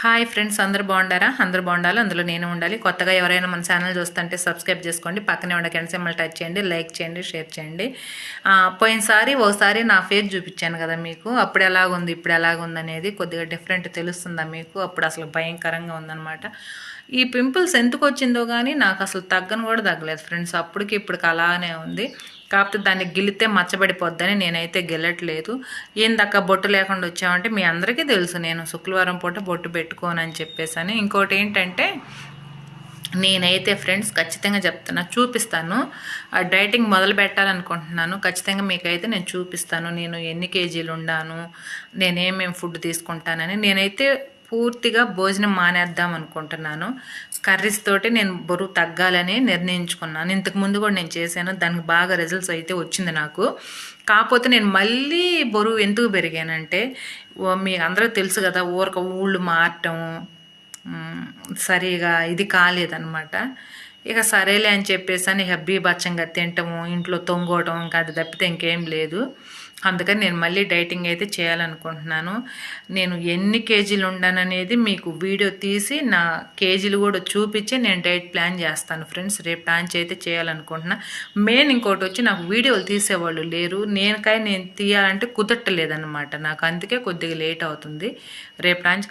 Hi friends, అందరూ బాగుండారా? అందరూ బాగుండాలి, అందులో నేను ఉండాలి. కొత్తగా ఎవరైనా మన ఛానల్ చూస్తుంటే సబ్స్క్రైబ్ చేసుకోండి, పక్కనే ఉండే గంట సింబల్ టచ్ చేయండి, లైక్ చేయండి, షేర్ చేయండి. పోయినసారి ఒకసారి నా ఫేస్ చూపించాను కదా మీకు, అప్పుడు ఎలాగుంది ఇప్పుడు ఎలాగుంది అనేది కొద్దిగా డిఫరెంట్ తెలుస్తుందా మీకు? అప్పుడు అసలు భయంకరంగా ఉందన్నమాట. ఈ పింపుల్స్ ఎందుకు వచ్చిందో కానీ నాకు అసలు తగ్గను కూడా తగ్గలేదు ఫ్రెండ్స్. అప్పటికి ఇప్పటికి అలానే ఉంది. కాకపోతే దాన్ని గిల్లితే మచ్చబడిపోద్దని నేనైతే గిల్లట్లేదు. ఏందక్క బొట్టు లేకుండా వచ్చామంటే మీ అందరికీ తెలుసు నేను శుక్రవారం పూట బొట్టు పెట్టుకోనని చెప్పేసి. ఇంకోటి ఏంటంటే నేనైతే ఫ్రెండ్స్ ఖచ్చితంగా చెప్తున్నా, చూపిస్తాను. డైటింగ్ మొదలు పెట్టాలనుకుంటున్నాను. ఖచ్చితంగా మీకైతే నేను చూపిస్తాను నేను ఎన్ని కేజీలు ఉండాను, నేనేమేమి ఫుడ్ తీసుకుంటానని. నేనైతే పూర్తిగా భోజనం మానేద్దాం అనుకుంటున్నాను. కర్రీస్ తోటి నేను బరువు తగ్గాలని నిర్ణయించుకున్నాను. ఇంతకుముందు కూడా నేను చేశాను, దానికి బాగా రిజల్ట్స్ అయితే వచ్చింది నాకు. కాకపోతే నేను మళ్ళీ బరువు ఎందుకు పెరిగానంటే, మీకు అందరూ తెలుసు కదా, ఊళ్ళు మారటం సరిగా ఇది కాలేదన్నమాట. ఇక సరేలే అని చెప్పేసి అని ఇక బీభత్సంగా తింటము, ఇంట్లో తొంగోవటం, ఇంకా అది తప్పితే ఇంకేం లేదు. అందుకని నేను మళ్ళీ డైటింగ్ అయితే చేయాలనుకుంటున్నాను. నేను ఎన్ని కేజీలు ఉండాననేది మీకు వీడియో తీసి నా కేజీలు కూడా చూపించి నేను డైట్ ప్లాన్ చేస్తాను ఫ్రెండ్స్. రేపు లాంచ్ అయితే చేయాలనుకుంటున్నా. మెయిన్ ఇంకోటి వచ్చి నాకు వీడియోలు తీసేవాళ్ళు లేరు. నేను తీయాలంటే కుదరట్లేదన్నమాట నాకు, అందుకే కొద్దిగా లేట్ అవుతుంది. రేపు లాంచ్